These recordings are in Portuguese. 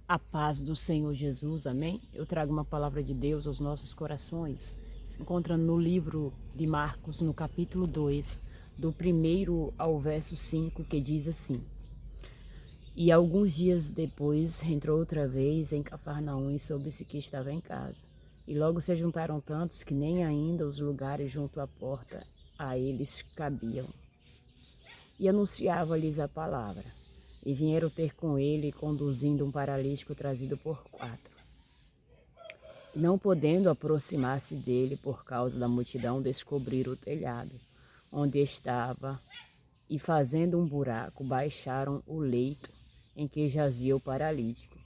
A paz do Senhor Jesus, amém? Eu trago uma palavra de Deus aos nossos corações. Se encontra no livro de Marcos, no capítulo 2, do 1º ao verso 5, que diz assim: E alguns dias depois entrou outra vez em Cafarnaum e soube-se que estava em casa. E logo se juntaram tantos que nem ainda os lugares junto à porta a eles cabiam. E anunciava-lhes a palavra. E vieram ter com ele, conduzindo um paralítico trazido por 4. Não podendo aproximar-se dele por causa da multidão, descobriram o telhado onde estava e, fazendo um buraco, baixaram o leito em que jazia o paralítico.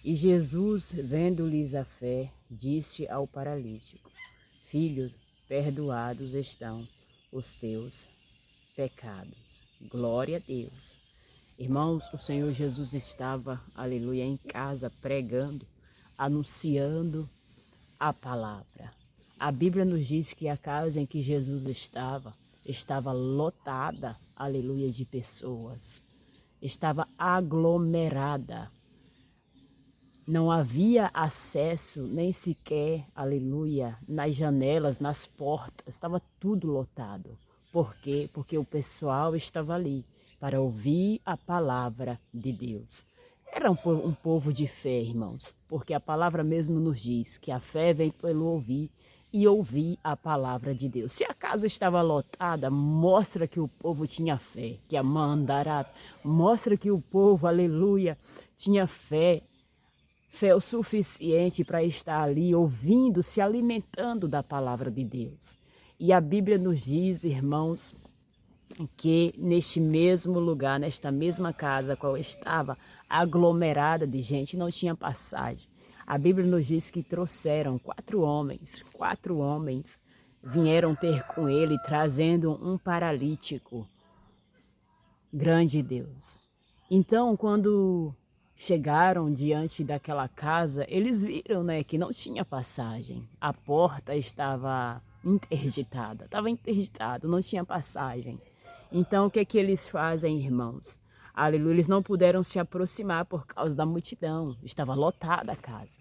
E Jesus, vendo-lhes a fé, disse ao paralítico: Filho, perdoados estão os teus pecados. Glória a Deus. Irmãos, o Senhor Jesus estava, aleluia, em casa pregando, anunciando a palavra. A Bíblia nos diz que a casa em que Jesus estava lotada, aleluia, de pessoas. Estava aglomerada. Não havia acesso nem sequer, aleluia, nas janelas, nas portas. Estava tudo lotado. Por quê? Porque o pessoal estava ali para ouvir a palavra de Deus. Era um povo de fé, irmãos, porque a palavra mesmo nos diz que a fé vem pelo ouvir e ouvir a palavra de Deus. Se a casa estava lotada, mostra que o povo tinha fé, que a mandará, mostra que o povo, aleluia, tinha fé o suficiente para estar ali ouvindo, se alimentando da palavra de Deus. E a Bíblia nos diz, irmãos, que neste mesmo lugar, nesta mesma casa qual estava aglomerada de gente, não tinha passagem. A Bíblia nos diz que trouxeram 4 homens vieram ter com ele, trazendo um paralítico. Grande Deus. Então, quando chegaram diante daquela casa, eles viram, né, que não tinha passagem. A porta estava interditada, não tinha passagem. Então, o que é que eles fazem, irmãos? Aleluia, eles não puderam se aproximar por causa da multidão, estava lotada a casa.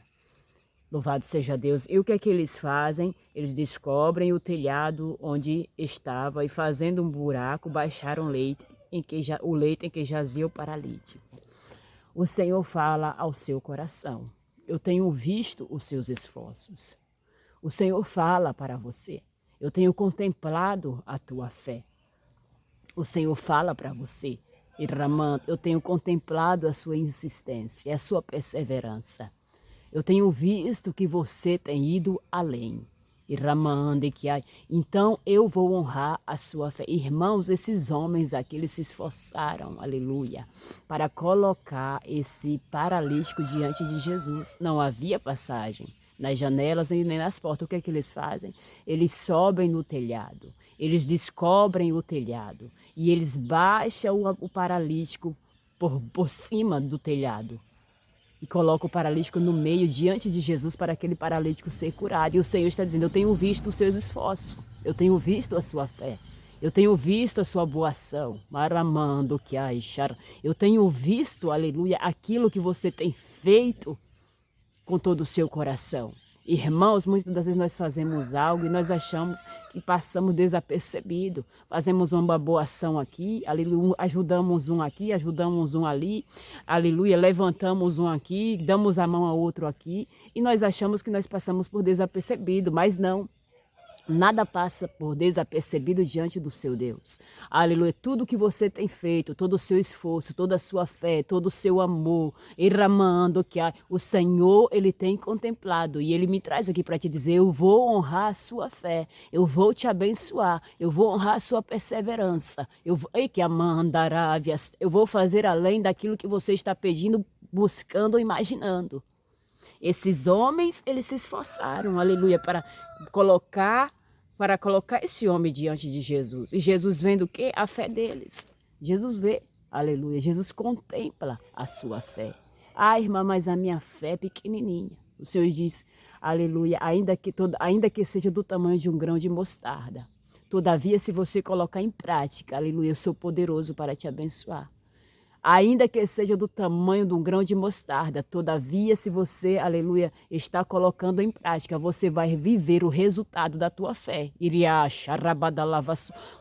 Louvado seja Deus. E o que é que eles fazem? Eles descobrem o telhado onde estava e, fazendo um buraco, baixaram o leito em que jazia o paralítico. O Senhor fala ao seu coração: eu tenho visto os seus esforços. O Senhor fala para você: eu tenho contemplado a tua fé. O Senhor fala para você: Ramã, eu tenho contemplado a sua insistência, a sua perseverança. Eu tenho visto que você tem ido além. Então eu vou honrar a sua fé. Irmãos, esses homens aqui, eles se esforçaram, aleluia, para colocar esse paralítico diante de Jesus. Não havia passagem nas janelas e nem nas portas. O que é que eles fazem? Eles sobem no telhado, eles descobrem o telhado e eles baixam o paralítico por cima do telhado. E coloca o paralítico no meio, diante de Jesus, para aquele paralítico ser curado. E o Senhor está dizendo: eu tenho visto os seus esforços, eu tenho visto a sua fé, eu tenho visto a sua boa ação. Maramando que aixar. Eu tenho visto, aleluia, aquilo que você tem feito com todo o seu coração. Irmãos, muitas das vezes nós fazemos algo e nós achamos que passamos desapercebido. Fazemos uma boa ação aqui, aleluia, ajudamos um aqui, ajudamos um ali, aleluia, levantamos um aqui, damos a mão ao outro aqui e nós achamos que nós passamos por desapercebido, mas não. Nada passa por desapercebido diante do seu Deus. Aleluia. Tudo que você tem feito, todo o seu esforço, toda a sua fé, todo o seu amor, derramando que o Senhor, Ele tem contemplado. E Ele me traz aqui para te dizer: eu vou honrar a sua fé, eu vou te abençoar, eu vou honrar a sua perseverança. Eu vou fazer além daquilo que você está pedindo, buscando ou imaginando. Esses homens, eles se esforçaram, aleluia, para colocar esse homem diante de Jesus. E Jesus vendo o quê? A fé deles. Jesus vê, aleluia, Jesus contempla a sua fé. Ah, irmã, mas a minha fé é pequenininha. O Senhor diz, aleluia, ainda que seja do tamanho de um grão de mostarda. Todavia, se você colocar em prática, aleluia, eu sou poderoso para te abençoar. ainda que seja do tamanho de um grão de mostarda, todavia, se você, aleluia, está colocando em prática, você vai viver o resultado da tua fé.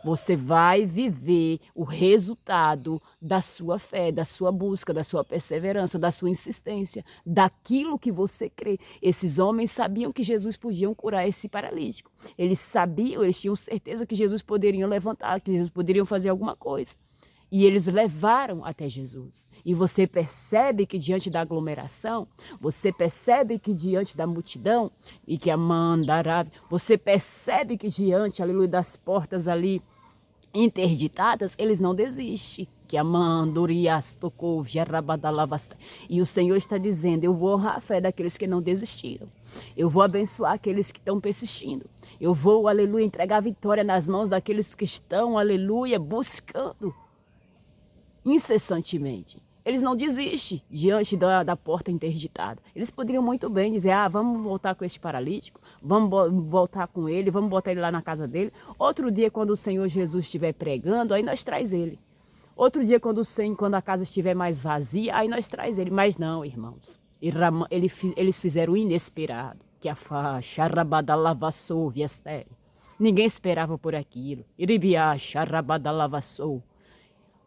Você vai viver o resultado da sua fé, da sua busca, da sua perseverança, da sua insistência, daquilo que você crê. Esses homens sabiam que Jesus podia curar esse paralítico. Eles sabiam, eles tinham certeza que Jesus poderia levantar, que Jesus poderia fazer alguma coisa. E eles levaram até Jesus. E você percebe que diante da aglomeração, você percebe que diante da multidão, e que a mandará, você percebe que diante, aleluia, das portas ali interditadas, eles não desistem. Que a mandorias tocou, e o Senhor está dizendo, eu vou honrar a fé daqueles que não desistiram. Eu vou abençoar aqueles que estão persistindo. Eu vou, aleluia, entregar a vitória nas mãos daqueles que estão, aleluia, buscando incessantemente. Eles não desistem diante da porta interditada. Eles poderiam muito bem dizer, vamos voltar com este paralítico, vamos voltar com ele, vamos botar ele lá na casa dele. Outro dia, quando o Senhor Jesus estiver pregando, aí nós traz ele. Outro dia, quando a casa estiver mais vazia, aí nós traz ele. Mas não, irmãos. Eles fizeram o inesperado. Que a faixa, rabadalavassou, viestere. Ninguém esperava por aquilo. Iribiacha, rabadalavassou.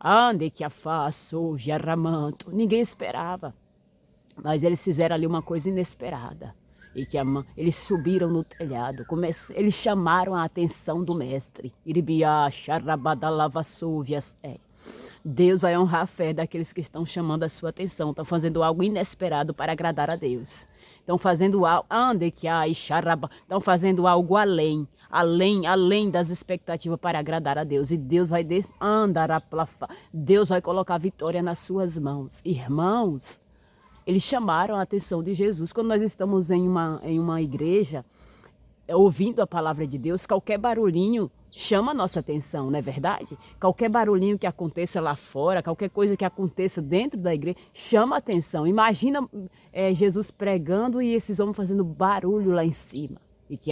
Ande que a faço, jarramanto. Ninguém esperava. Mas eles fizeram ali uma coisa inesperada. E que eles subiram no telhado. Eles chamaram a atenção do mestre. Deus vai honrar a fé daqueles que estão chamando a sua atenção. Estão fazendo algo inesperado para agradar a Deus. Estão fazendo algo, estão fazendo algo além das expectativas para agradar a Deus. E Deus vai Deus vai colocar a vitória nas suas mãos. Irmãos, eles chamaram a atenção de Jesus. Quando nós estamos em uma igreja, ouvindo a palavra de Deus, qualquer barulhinho chama a nossa atenção, não é verdade? Qualquer barulhinho que aconteça lá fora, qualquer coisa que aconteça dentro da igreja, chama a atenção. Imagina Jesus pregando e esses homens fazendo barulho lá em cima. E que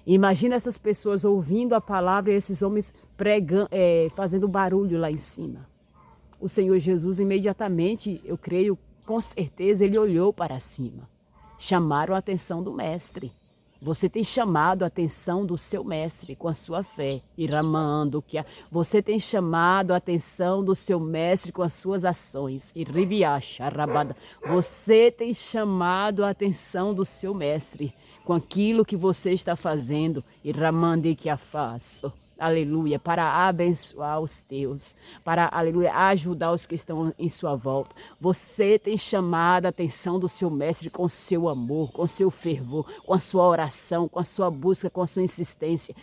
imagina essas pessoas ouvindo a palavra e esses homens pregando, fazendo barulho lá em cima. O Senhor Jesus imediatamente, eu creio, com certeza, ele olhou para cima. Chamaram a atenção do mestre. Você tem chamado a atenção do seu mestre com a sua fé. Você tem chamado a atenção do seu mestre com as suas ações. Você tem chamado a atenção do seu mestre com aquilo que você está fazendo. Aleluia, para abençoar os teus, para, aleluia, ajudar os que estão em sua volta. Você tem chamado a atenção do seu mestre com seu amor, com seu fervor, com a sua oração, com a sua busca, com a sua insistência.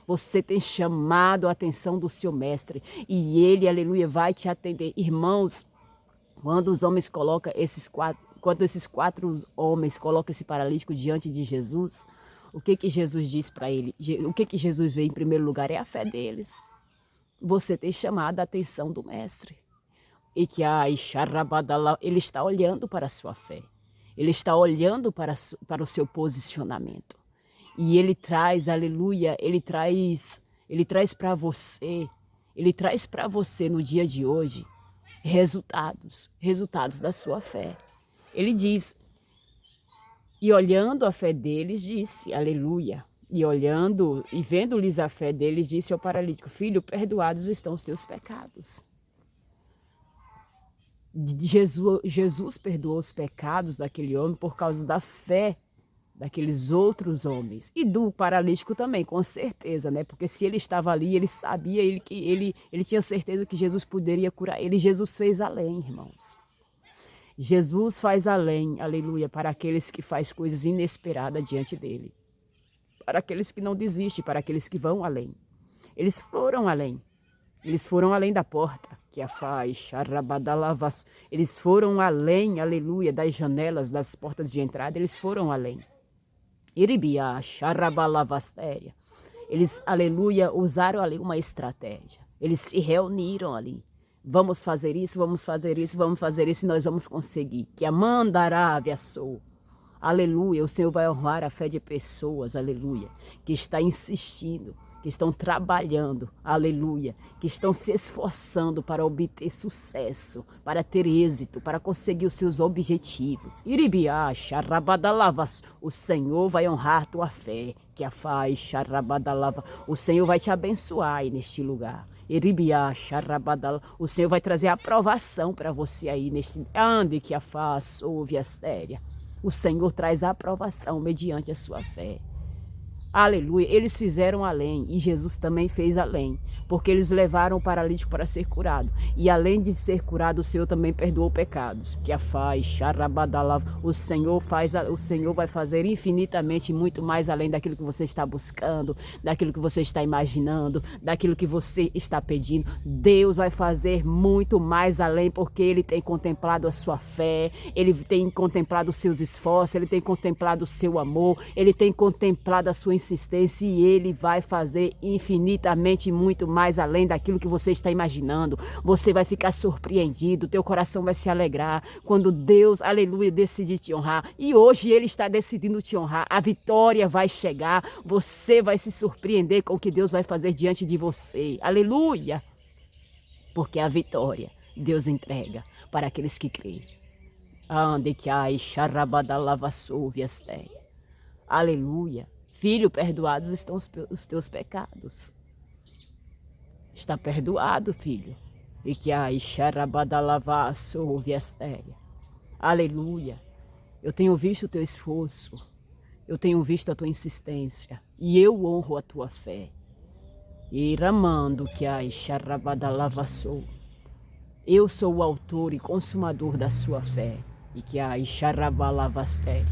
Você tem chamado a atenção do seu mestre e ele, aleluia, vai te atender. Irmãos, quando esses quatro homens colocam esse paralítico diante de Jesus, o que Jesus diz para ele? O que Jesus vê em primeiro lugar é a fé deles. Você tem chamado a atenção do mestre. E que ele está olhando para a sua fé. Ele está olhando para o seu posicionamento. E ele traz, aleluia, ele traz para você no dia de hoje resultados da sua fé. Ele diz, e olhando a fé deles, disse, aleluia. E olhando e vendo-lhes a fé deles, disse ao paralítico, filho, perdoados estão os teus pecados. Jesus perdoou os pecados daquele homem por causa da fé daqueles outros homens. E do paralítico também, com certeza, né? Porque se ele estava ali, ele sabia, ele tinha certeza que Jesus poderia curar ele. Jesus fez além, irmãos. Jesus faz além, aleluia, para aqueles que fazem coisas inesperadas diante dele. Para aqueles que não desistem, para aqueles que vão além. Eles foram além. Eles foram além da porta, que a faz, eles foram além, aleluia, das janelas, das portas de entrada, eles foram além. Eles, aleluia, usaram ali uma estratégia. Eles se reuniram ali. Vamos fazer isso, vamos fazer isso, vamos fazer isso e nós vamos conseguir. Que a mandará aviaçou. Aleluia, o Senhor vai honrar a fé de pessoas, aleluia, que está insistindo, que estão trabalhando, aleluia, que estão se esforçando para obter sucesso, para ter êxito, para conseguir os seus objetivos. Iribiá, xarabadalavas, o Senhor vai honrar tua fé, que a faz, xarabadalava, o Senhor vai te abençoar aí neste lugar. Iribiá, xarabadala, o Senhor vai trazer aprovação para você aí neste, ande que a faz, ouve a séria. O Senhor traz aprovação mediante a sua fé. Aleluia, eles fizeram além e Jesus também fez além, porque eles levaram o paralítico para ser curado. E além de ser curado, o Senhor também perdoou pecados. Que a faz, xarabadalava, o Senhor vai fazer infinitamente muito mais além daquilo que você está buscando, daquilo que você está imaginando, daquilo que você está pedindo. Deus vai fazer muito mais além, porque Ele tem contemplado a sua fé, Ele tem contemplado os seus esforços, Ele tem contemplado o seu amor, Ele tem contemplado a sua insistência e Ele vai fazer infinitamente muito mais além daquilo que você está imaginando. Você vai ficar surpreendido, teu coração vai se alegrar quando Deus, aleluia, decidir te honrar. E hoje Ele está decidindo te honrar. A vitória vai chegar, você vai se surpreender com o que Deus vai fazer diante de você. Aleluia! Porque a vitória Deus entrega para aqueles que creem. Ande que ai, xarabadalava souve astéia. Aleluia! Filho, perdoados estão os teus pecados. Está perdoado, filho. E que a xarabadalava ouve astéria. Aleluia. Eu tenho visto o teu esforço. Eu tenho visto a tua insistência. E eu honro a tua fé. E ramando que a xarabadalava sou. Eu sou o autor e consumador da sua fé. E que a xarabadalava astéria.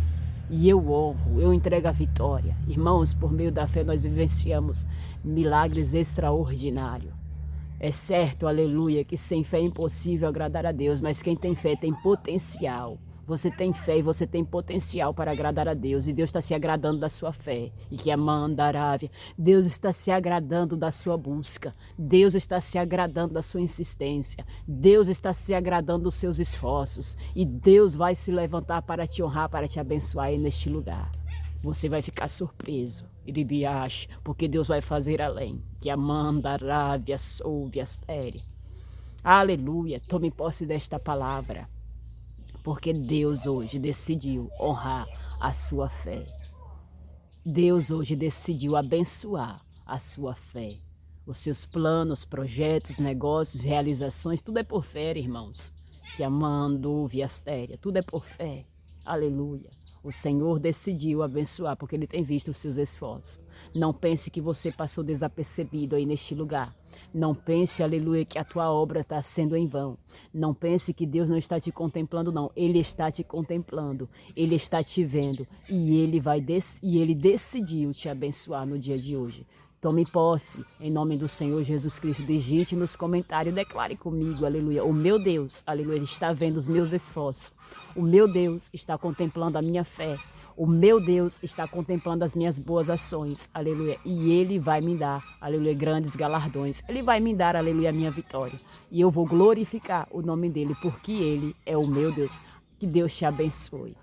E eu honro, eu entrego a vitória. Irmãos, por meio da fé nós vivenciamos milagres extraordinários. É certo, aleluia, que sem fé é impossível agradar a Deus, mas quem tem fé tem potencial. Você tem fé e você tem potencial para agradar a Deus. E Deus está se agradando da sua fé. E que a mandarávia. Deus está se agradando da sua busca. Deus está se agradando da sua insistência. Deus está se agradando dos seus esforços. E Deus vai se levantar para te honrar, para te abençoar aí neste lugar. Você vai ficar surpreso, iribiache, porque Deus vai fazer além. Que a mandarávia ouve astéria. Aleluia. Tome posse desta palavra. Porque Deus hoje decidiu honrar a sua fé. Deus hoje decidiu abençoar a sua fé. Os seus planos, projetos, negócios, realizações, tudo é por fé, irmãos. Que amando viastéria, tudo é por fé. Aleluia. O Senhor decidiu abençoar porque Ele tem visto os seus esforços. Não pense que você passou desapercebido aí neste lugar. Não pense, aleluia, que a tua obra está sendo em vão. Não pense que Deus não está te contemplando, não. Ele está te contemplando. Ele está te vendo. E Ele decidiu te abençoar no dia de hoje. Tome posse, em nome do Senhor Jesus Cristo. Digite nos comentários, declare comigo, aleluia. O meu Deus, aleluia, está vendo os meus esforços. O meu Deus está contemplando a minha fé. O meu Deus está contemplando as minhas boas ações, aleluia. E Ele vai me dar, aleluia, grandes galardões. Ele vai me dar, aleluia, a minha vitória. E eu vou glorificar o nome dEle, porque Ele é o meu Deus. Que Deus te abençoe.